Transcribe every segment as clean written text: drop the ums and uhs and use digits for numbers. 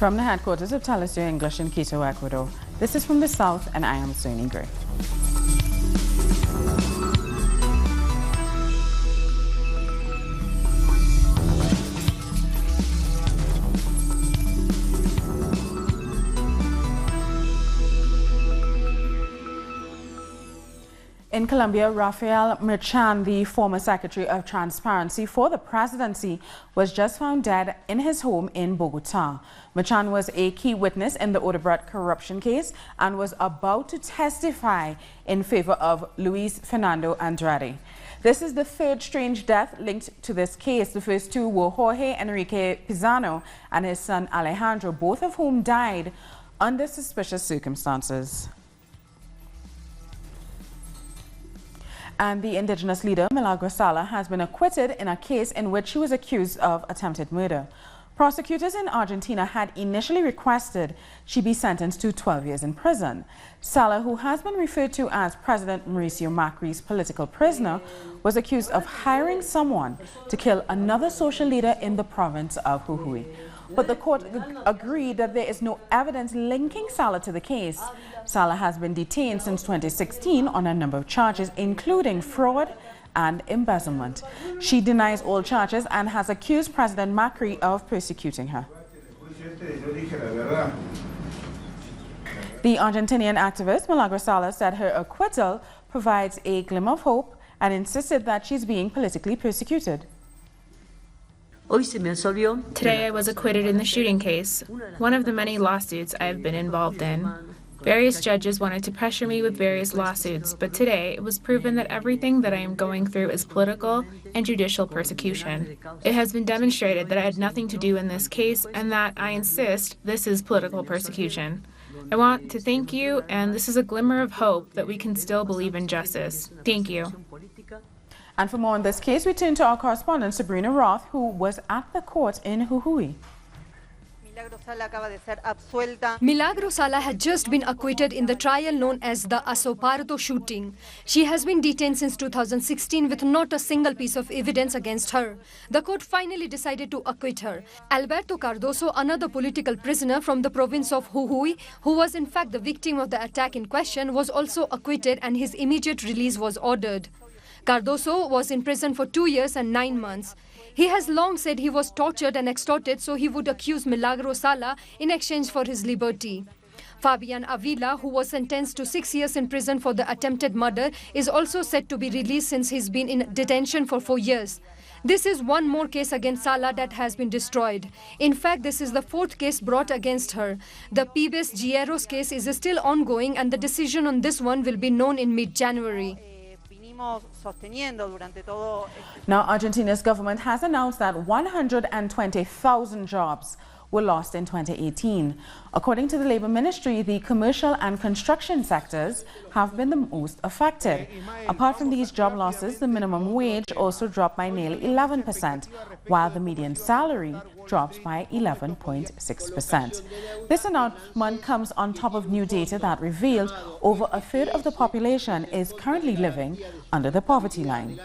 From the headquarters of Telesur English in Quito, Ecuador, this is From the South, and I am Sony Gray. In Colombia, Rafael Merchan, the former Secretary of Transparency for the presidency, was just found dead in his home in Bogota. Merchan was a key witness in the Odebrecht corruption case and was about to testify in favor of Luis Fernando Andrade. This is the third strange death linked to this case. The first two were Jorge Enrique Pizano and his son Alejandro, both of whom died under suspicious circumstances. And the indigenous leader, Milagro Sala, has been acquitted in a case in which she was accused of attempted murder. Prosecutors in Argentina had initially requested she be sentenced to 12 years in prison. Sala, who has been referred to as President Mauricio Macri's political prisoner, was accused of hiring someone to kill another social leader in the province of Jujuy. But the court agreed that there is no evidence linking Sala to the case. Sala has been detained since 2016 on a number of charges, including fraud and embezzlement. She denies all charges and has accused President Macri of persecuting her. The Argentinian activist Milagro Sala said her acquittal provides a glimmer of hope and insisted that she's being politically persecuted. Today I was acquitted in the shooting case, one of the many lawsuits I have been involved in. Various judges wanted to pressure me with various lawsuits, but today it was proven that everything that I am going through is political and judicial persecution. It has been demonstrated that I had nothing to do in this case and that I insist this is political persecution. I want to thank you, and this is a glimmer of hope that we can still believe in justice. Thank you. And for more on this case, we turn to our correspondent Sabrina Roth, who was at the court in Jujuy. Milagro Sala had just been acquitted in the trial known as the Asopardo shooting. She has been detained since 2016 with not a single piece of evidence against her. The court finally decided to acquit her. Alberto Cardoso, another political prisoner from the province of Jujuy, who was in fact the victim of the attack in question, was also acquitted and his immediate release was ordered. Cardoso was in prison for 2 years and 9 months. He has long said he was tortured and extorted, so he would accuse Milagro Sala in exchange for his liberty. Fabian Avila, who was sentenced to 6 years in prison for the attempted murder, is also said to be released since he's been in detention for 4 years. This is one more case against Sala that has been destroyed. In fact, this is the 4th case brought against her. The Pibes Gieros case is still ongoing, and the decision on this one will be known in mid-January. Now, Argentina's government has announced that 120,000 jobs were lost in 2018. According to the Labor Ministry, the commercial and construction sectors have been the most affected. Apart from these job losses, the minimum wage also dropped by nearly 11%, while the median salary dropped by 11.6%. This announcement comes on top of new data that revealed over a third of the population is currently living under the poverty line.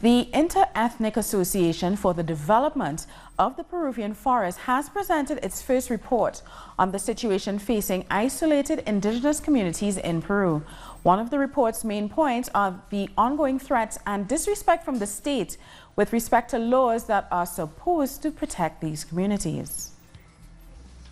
The Inter-Ethnic Association for the Development of the Peruvian Forest has presented its first report on the situation facing isolated indigenous communities in Peru. One of the report's main points are the ongoing threats and disrespect from the state with respect to laws that are supposed to protect these communities.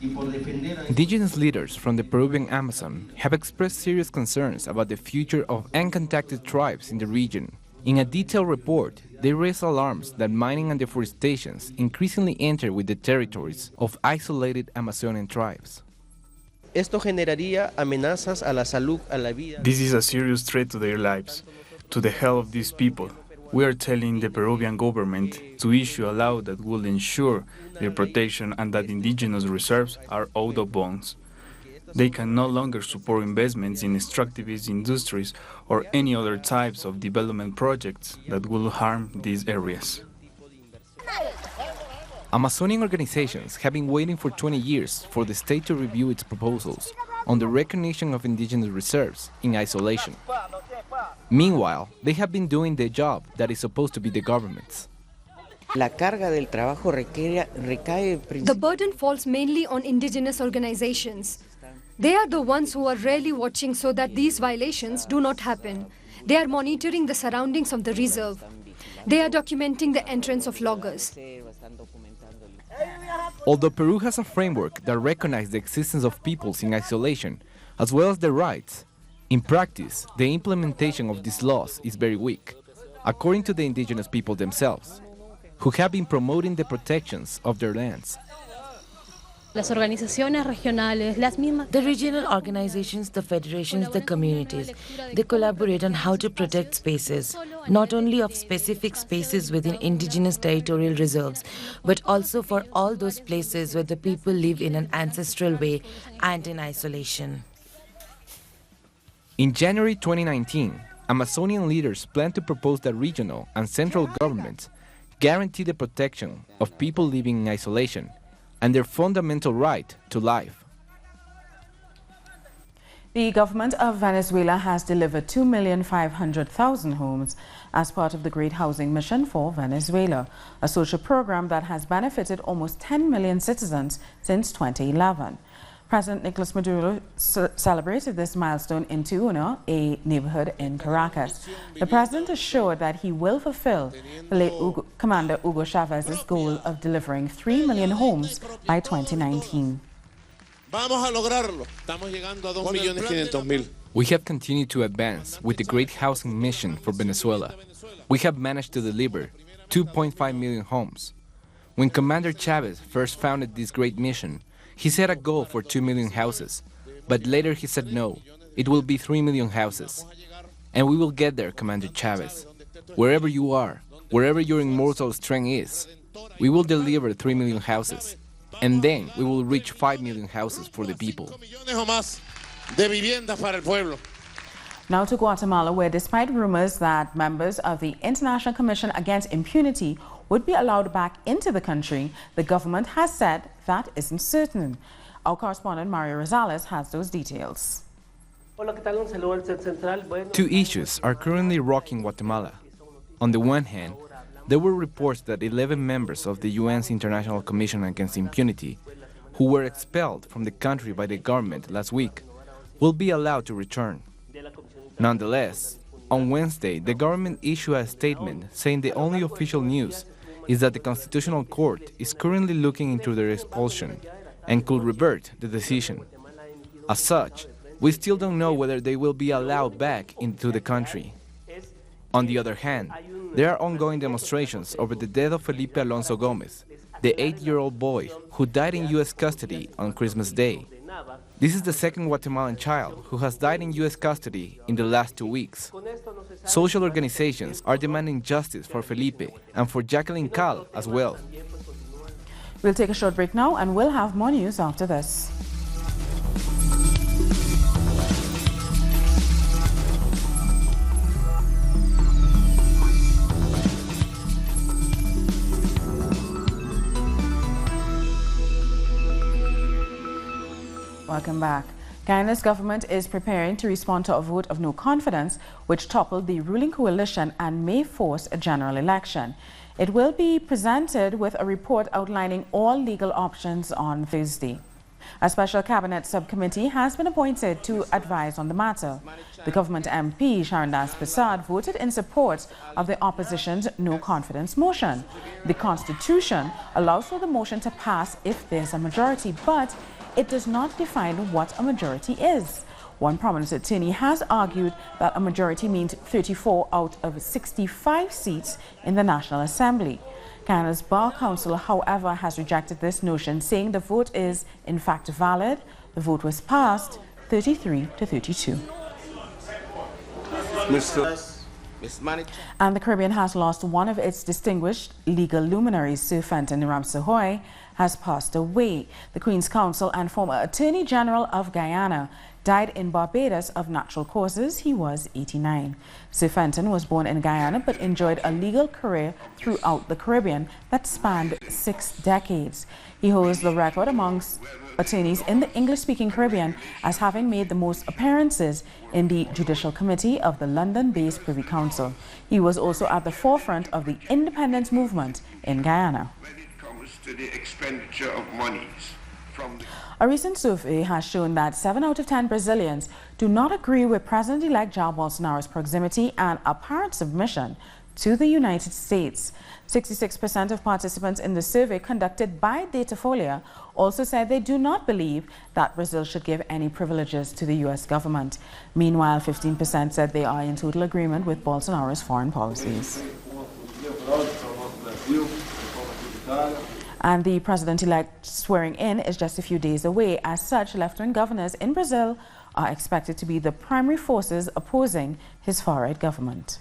Indigenous leaders from the Peruvian Amazon have expressed serious concerns about the future of uncontacted tribes in the region. In a detailed report, they raise alarms that mining and deforestation increasingly enter with the territories of isolated Amazonian tribes. This is a serious threat to their lives, to the health of these people. We are telling the Peruvian government to issue a law that will ensure their protection and that indigenous reserves are out of bounds. They can no longer support investments in extractivist industries or any other types of development projects that will harm these areas. Amazonian organizations have been waiting for 20 years for the state to review its proposals on the recognition of indigenous reserves in isolation. Meanwhile, they have been doing the job that is supposed to be the government's. The burden falls mainly on indigenous organizations. They are the ones who are really watching so that these violations do not happen. They are monitoring the surroundings of the reserve. They are documenting the entrance of loggers. Although Peru has a framework that recognizes the existence of peoples in isolation, as well as their rights, in practice, the implementation of these laws is very weak, according to the indigenous people themselves, who have been promoting the protections of their lands. The regional organizations, the federations, the communities, they collaborate on how to protect spaces, not only of specific spaces within indigenous territorial reserves, but also for all those places where the people live in an ancestral way and in isolation. In January 2019, Amazonian leaders plan to propose that regional and central governments guarantee the protection of people living in isolation and their fundamental right to life. The government of Venezuela has delivered 2,500,000 homes as part of the Great Housing Mission for Venezuela, a social program that has benefited almost 10 million citizens since 2011. President Nicolas Maduro celebrated this milestone in Tiuna, a neighborhood in Caracas. The president assured that he will fulfill the late Commander Hugo Chávez's goal of delivering 3 million homes by 2019. We have continued to advance with the Great Housing Mission for Venezuela. We have managed to deliver 2.5 million homes. When Commander Chávez first founded this great mission, he set a goal for 2 million houses, but later he said no, it will be 3 million houses. And we will get there, Commander Chávez. Wherever you are, wherever your immortal strength is, we will deliver 3 million houses. And then we will reach 5 million houses for the people. Now to Guatemala, where despite rumors that members of the International Commission Against Impunity would be allowed back into the country, the government has said that isn't certain. Our correspondent Mario Rosales has those details. Two issues are currently rocking Guatemala. On the one hand, there were reports that 11 members of the UN's International Commission Against Impunity, who were expelled from the country by the government last week, will be allowed to return. Nonetheless, on Wednesday, the government issued a statement saying the only official news is that the Constitutional Court is currently looking into their expulsion and could revert the decision. As such, we still don't know whether they will be allowed back into the country. On the other hand, there are ongoing demonstrations over the death of Felipe Alonso Gomez, the 8-year-old boy who died in U.S. custody on Christmas Day. This is the second Guatemalan child who has died in U.S. custody in the last 2 weeks. Social organizations are demanding justice for Felipe and for Jacqueline Cal as well. We'll take a short break now and we'll have more news after this. Welcome back. Guyana's government is preparing to respond to a vote of no confidence which toppled the ruling coalition and may force a general election. It will be presented with a report outlining all legal options on Thursday. A special cabinet subcommittee has been appointed to advise on the matter. The government MP, Sharandas Prasad, voted in support of the opposition's no confidence motion. The Constitution allows for the motion to pass if there's a majority, but it does not define what a majority is. One prominent attorney has argued that a majority means 34 out of 65 seats in the National Assembly. Guyana's Bar Council, however, has rejected this notion, saying the vote is in fact valid. The vote was passed 33-32. And the Caribbean has lost one of its distinguished legal luminaries. Sir Fenton Ramsey has passed away. The Queen's Counsel and former Attorney General of Guyana died in Barbados of natural causes. He was 89. Sir Fenton was born in Guyana but enjoyed a legal career throughout the Caribbean that spanned 6 decades. He holds the record amongst attorneys in the English-speaking Caribbean as having made the most appearances in the Judicial Committee of the London-based Privy Council. He was also at the forefront of the independence movement in Guyana. When it comes to the expenditure of monies from the... A recent survey has shown that 7 out of 10 Brazilians do not agree with President-elect Jair Bolsonaro's proximity and apparent submission to the United States. 66% of participants in the survey conducted by Datafolha also said they do not believe that Brazil should give any privileges to the U.S. government. Meanwhile, 15% said they are in total agreement with Bolsonaro's foreign policies. And the president-elect swearing in is just a few days away. As such, left-wing governors in Brazil are expected to be the primary forces opposing his far-right government.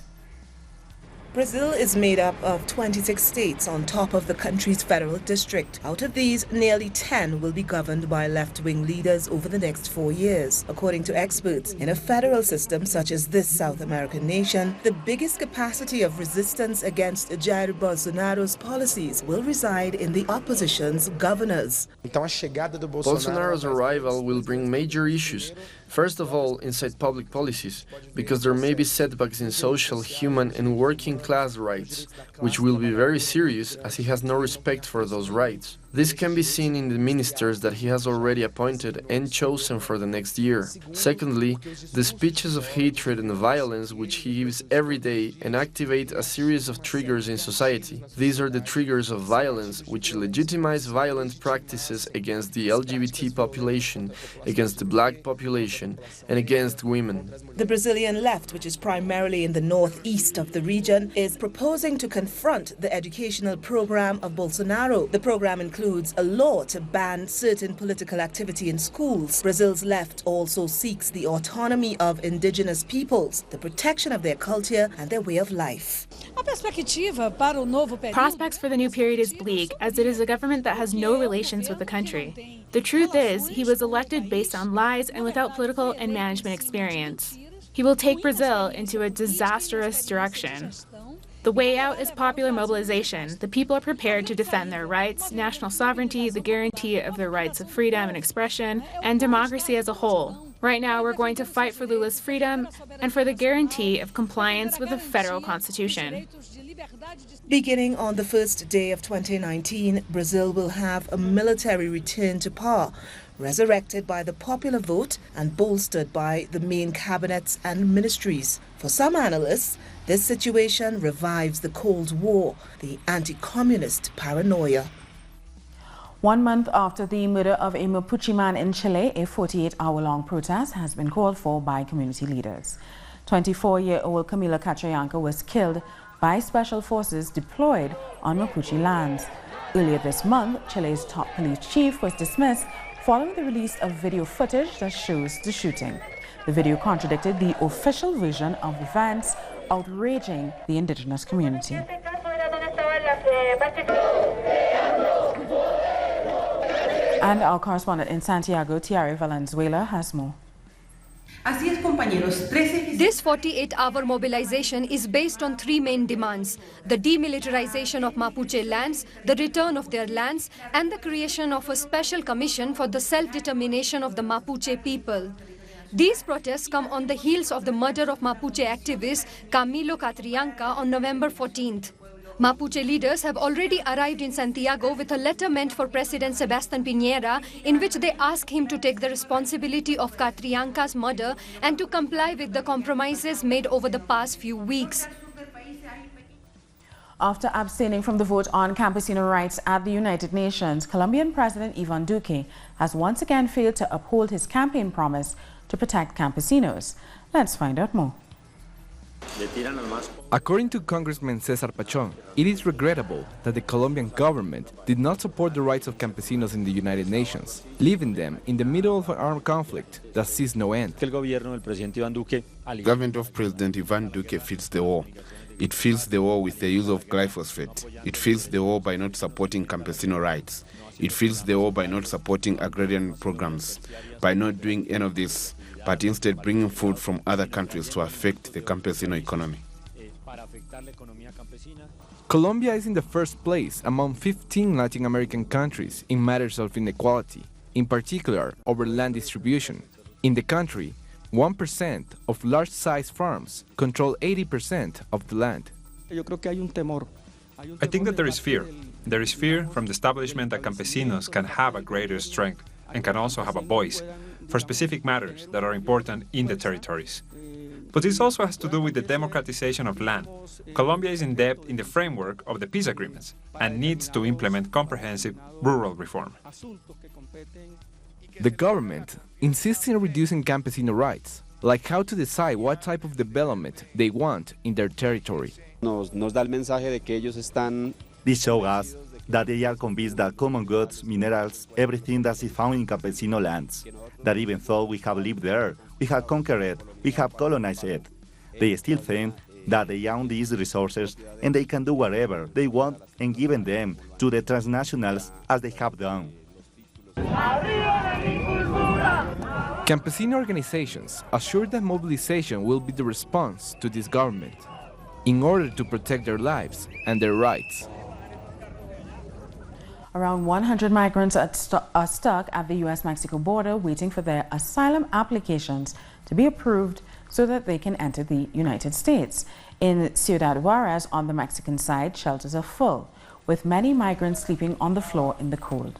Brazil is made up of 26 states on top of the country's federal district. Out of these, nearly 10 will be governed by left-wing leaders over the next 4 years. According to experts, in a federal system such as this South American nation, the biggest capacity of resistance against Jair Bolsonaro's policies will reside in the opposition's governors. Bolsonaro's arrival will bring major issues. First of all, inside public policies, because there may be setbacks in social, human and working class rights, which will be very serious as he has no respect for those rights. This can be seen in the ministers that he has already appointed and chosen for the next year. Secondly, the speeches of hatred and violence which he gives every day and activate a series of triggers in society. These are the triggers of violence which legitimize violent practices against the LGBT population, against the black population, and against women. The Brazilian left, which is primarily in the northeast of the region, is proposing to confront the educational program of Bolsonaro. The program includes a law to ban certain political activity in schools. Brazil's left also seeks the autonomy of indigenous peoples, the protection of their culture and their way of life. Prospects for the new period is bleak, as it is a government that has no relations with the country. The truth is, he was elected based on lies and without political and management experience. He will take Brazil into a disastrous direction. The way out is popular mobilization. The people are prepared to defend their rights, national sovereignty, the guarantee of their rights of freedom and expression, and democracy as a whole. Right now, we're going to fight for Lula's freedom and for the guarantee of compliance with the federal constitution. Beginning on the first day of 2019, Brazil will have a military return to power, resurrected by the popular vote and bolstered by the main cabinets and ministries. For some analysts, this situation revives the Cold War, the anti-communist paranoia. 1 month after the murder of a Mapuche man in Chile, a 48-hour-long protest has been called for by community leaders. 24-year-old Camila Catrayanca was killed by special forces deployed on Mapuche lands. Earlier this month, Chile's top police chief was dismissed following the release of video footage that shows the shooting. The video contradicted the official version of events, outraging the indigenous community. And our correspondent in Santiago, Thierry Valenzuela, has more. This 48-hour mobilization is based on 3 main demands: the demilitarization of Mapuche lands, the return of their lands, and the creation of a special commission for the self-determination of the Mapuche people. These protests come on the heels of the murder of Mapuche activist Camilo Catrayanca on November 14th. Mapuche leaders have already arrived in Santiago with a letter meant for President Sebastián Piñera, in which they ask him to take the responsibility of Catrayanca's murder and to comply with the compromises made over the past few weeks. After abstaining from the vote on campesino rights at the United Nations, Colombian President Iván Duque has once again failed to uphold his campaign promise to protect campesinos. Let's find out more. According to Congressman César Pachón, it is regrettable that the Colombian government did not support the rights of campesinos in the United Nations, leaving them in the middle of an armed conflict that sees no end. The government of President Iván Duque feels the war. It feels the war with the use of glyphosate. It feels the war by not supporting campesino rights. It feels the war by not supporting agrarian programs. By not doing any of this, but instead bringing food from other countries to affect the campesino economy. Colombia is in the first place among 15 Latin American countries in matters of inequality, in particular over land distribution. In the country, 1% of large-sized farms control 80% of the land. I think that there is fear. There is fear from the establishment that campesinos can have a greater strength and can also have a voice for specific matters that are important in the territories. But this also has to do with the democratization of land. Colombia is in debt in the framework of the peace agreements and needs to implement comprehensive rural reform. The government insists in reducing campesino rights, like how to decide what type of development they want in their territory. Nos da el mensaje de que ellos están. This shows us that they are convinced that common goods, minerals, everything that is found in campesino lands, that even though we have lived there, we have conquered it, we have colonized it, they still think that they own these resources and they can do whatever they want and giving them to the transnationals as they have done. Campesino organizations assure that mobilization will be the response to this government in order to protect their lives and their rights. Around 100 migrants are stuck at the U.S.-Mexico border waiting for their asylum applications to be approved so that they can enter the United States. In Ciudad Juarez, on the Mexican side, shelters are full, with many migrants sleeping on the floor in the cold.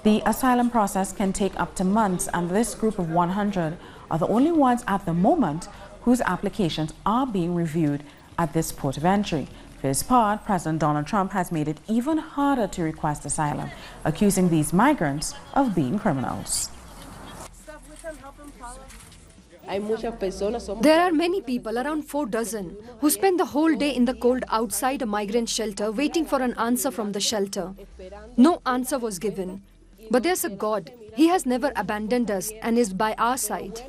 The asylum process can take up to months, and this group of 100 are the only ones at the moment whose applications are being reviewed at this port of entry. For his part, President Donald Trump has made it even harder to request asylum, accusing these migrants of being criminals. There are many people, around 4 dozen, who spend the whole day in the cold outside a migrant shelter waiting for an answer from the shelter. No answer was given. But there's a God. He has never abandoned us and is by our side.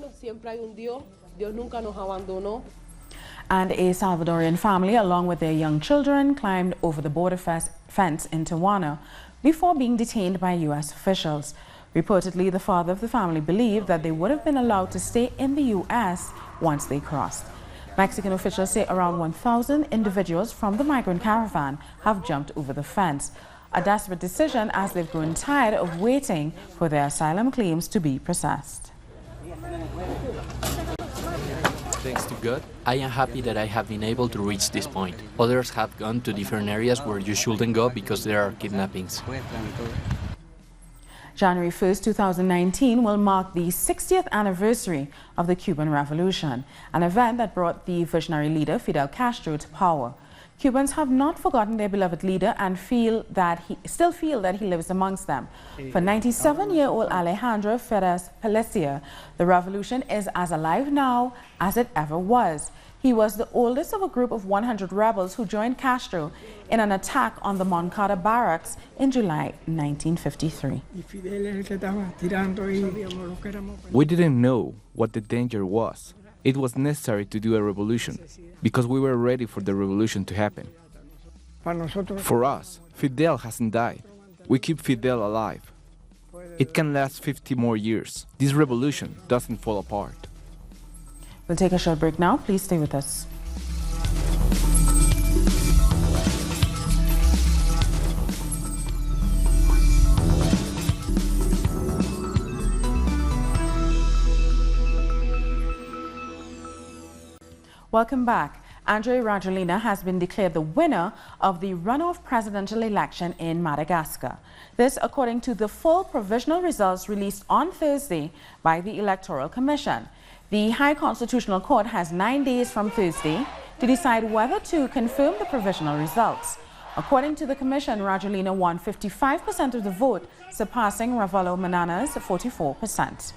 And a Salvadorian family, along with their young children, climbed over the border fence in Tijuana before being detained by U.S. officials. Reportedly, the father of the family believed that they would have been allowed to stay in the U.S. once they crossed. Mexican officials say around 1,000 individuals from the migrant caravan have jumped over the fence, a desperate decision as they've grown tired of waiting for their asylum claims to be processed. Thanks to God, I am happy that I have been able to reach this point. Others have gone to different areas where you shouldn't go because there are kidnappings. January 1st, 2019 will mark the 60th anniversary of the Cuban Revolution, an event that brought the visionary leader Fidel Castro to power. Cubans have not forgotten their beloved leader and still feel that he lives amongst them. For 97-year-old Alejandro FtS Pelissier, the revolution is as alive now as it ever was. He was the oldest of a group of 100 rebels who joined Castro in an attack on the Moncada barracks in July 1953. We didn't know what the danger was. It was necessary to do a revolution because we were ready for the revolution to happen. For us, Fidel hasn't died. We keep Fidel alive. It can last 50 more years. This revolution doesn't fall apart. We'll take a short break now. Please stay with us. Welcome back. Andre Rajoelina has been declared the winner of the runoff presidential election in Madagascar. This according to the full provisional results released on Thursday by the Electoral Commission. The High Constitutional Court has 9 days from Thursday to decide whether to confirm the provisional results. According to the Commission, Rajoelina won 55% of the vote, surpassing Ravalo Manana's 44%.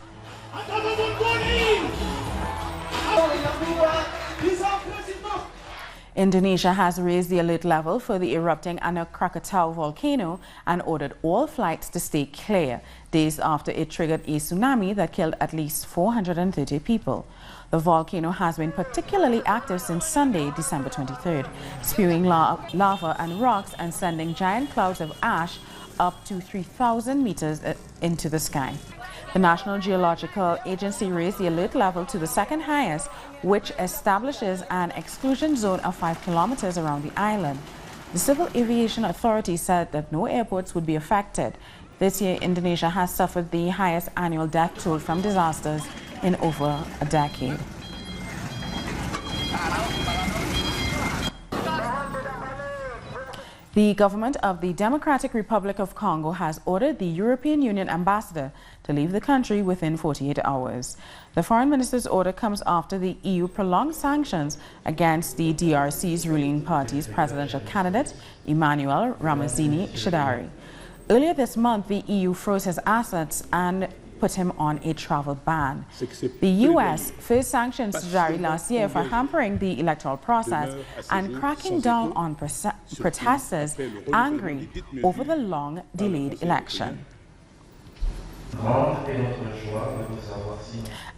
Indonesia has raised the alert level for the erupting Anak Krakatau volcano and ordered all flights to stay clear, days after it triggered a tsunami that killed at least 430 people. The volcano has been particularly active since Sunday, December 23rd, spewing lava and rocks and sending giant clouds of ash up to 3,000 meters into the sky. The National Geological Agency raised the alert level to the second highest, which establishes an exclusion zone of 5 kilometers around the island. The Civil Aviation Authority said that no airports would be affected. This year, Indonesia has suffered the highest annual death toll from disasters in over a decade. The government of the Democratic Republic of Congo has ordered the European Union ambassador to leave the country within 48 hours. The foreign minister's order comes after the EU prolonged sanctions against the DRC's ruling party's presidential candidate, Emmanuel Ramazani Shadary. Earlier this month, the EU froze his assets and put him on a travel ban. The U.S. first sanctioned Shadary last year for hampering the electoral process and cracking down on protesters angry over the long-delayed election.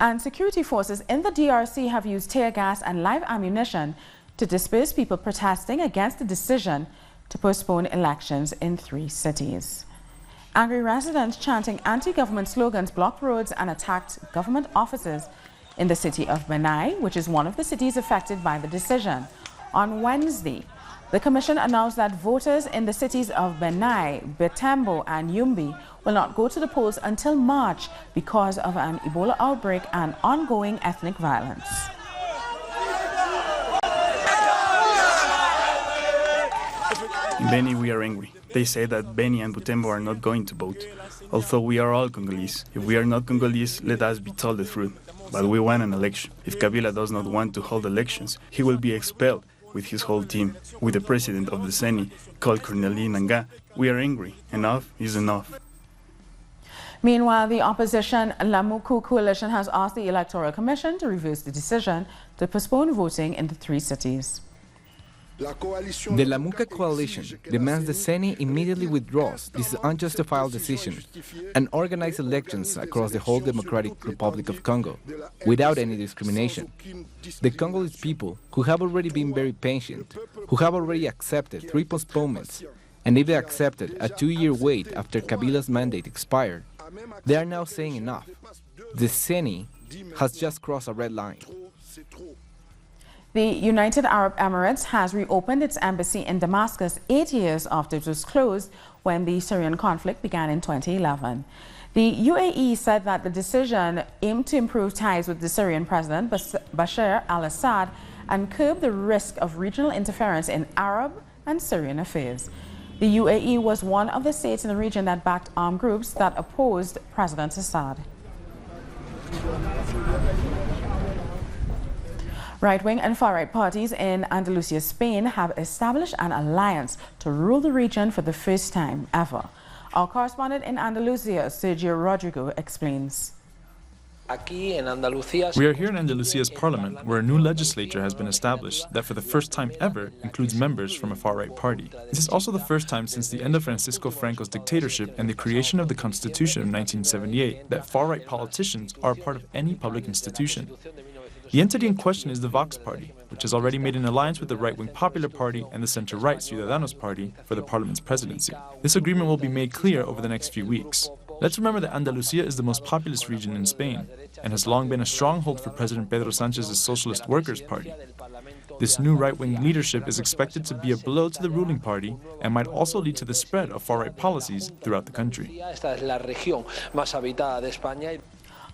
And security forces in the DRC have used tear gas and live ammunition to disperse people protesting against the decision to postpone elections in 3 cities. Angry residents chanting anti-government slogans blocked roads and attacked government offices in the city of Benai, which is one of the cities affected by the decision. On Wednesday, the commission announced that voters in the cities of Benai, Betembo, and Yumbi will not go to the polls until March because of an Ebola outbreak and ongoing ethnic violence. In Beni, we are angry. They say that Beni and Butembo are not going to vote. Although we are all Congolese. If we are not Congolese, let us be told the truth. But we want an election. If Kabila does not want to hold elections, he will be expelled with his whole team. With the president of the CENI, called Cornelien Nangaa, we are angry. Enough is enough. Meanwhile, the opposition Lamuku coalition has asked the Electoral Commission to reverse the decision to postpone voting in the 3 cities. The Lamuka coalition demands the CENI immediately withdraws this unjustified decision and organize elections across the whole Democratic Republic of Congo without any discrimination. The Congolese people, who have already been very patient, who have already accepted 3 postponements, and even accepted a 2-year wait after Kabila's mandate expired, they are now saying enough. The CENI has just crossed a red line. The United Arab Emirates has reopened its embassy in Damascus 8 years after it was closed when the Syrian conflict began in 2011. The UAE said that the decision aimed to improve ties with the Syrian president Bashar al-Assad and curb the risk of regional interference in Arab and Syrian affairs. The UAE was one of the states in the region that backed armed groups that opposed President Assad. Right-wing and far-right parties in Andalusia, Spain have established an alliance to rule the region for the first time ever. Our correspondent in Andalusia, Sergio Rodrigo, explains. We are here in Andalusia's parliament, where a new legislature has been established that for the first time ever includes members from a far-right party. This is also the first time since the end of Francisco Franco's dictatorship and the creation of the Constitution of 1978 that far-right politicians are a part of any public institution. The entity in question is the Vox Party, which has already made an alliance with the right-wing Popular Party and the center-right Ciudadanos Party for the parliament's presidency. This agreement will be made clear over the next few weeks. Let's remember that Andalusia is the most populous region in Spain and has long been a stronghold for President Pedro Sanchez's Socialist Workers' Party. This new right-wing leadership is expected to be a blow to the ruling party and might also lead to the spread of far-right policies throughout the country.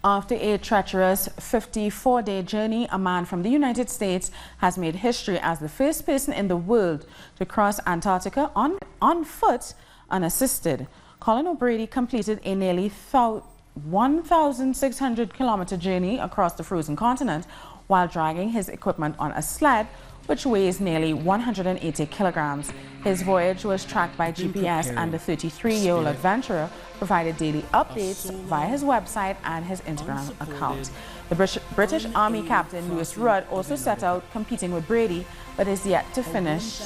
After a treacherous 54-day journey, a man from the United States has made history as the first person in the world to cross Antarctica on foot unassisted. Colin O'Brady completed a nearly 1,600-kilometer journey across the frozen continent while dragging his equipment on a sled, which weighs nearly 180 kilograms. His voyage was tracked by GPS, and the 33-year-old adventurer provided daily updates via his website and his Instagram account. The British Army Captain Lewis Rudd also set out competing with Brady, but is yet to finish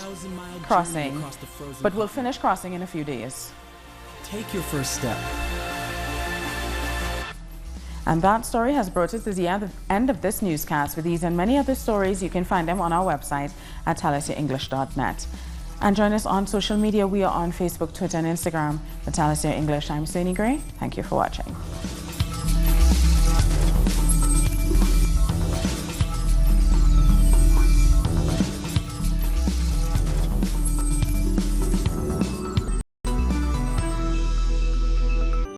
crossing, but will finish crossing in a few days. Take your first step. And that story has brought us to the end of this newscast. For these and many other stories, you can find them on our website at talisiaenglish.net. And join us on social media. We are on Facebook, Twitter, and Instagram at Talisia English. I'm Sony Gray. Thank you for watching.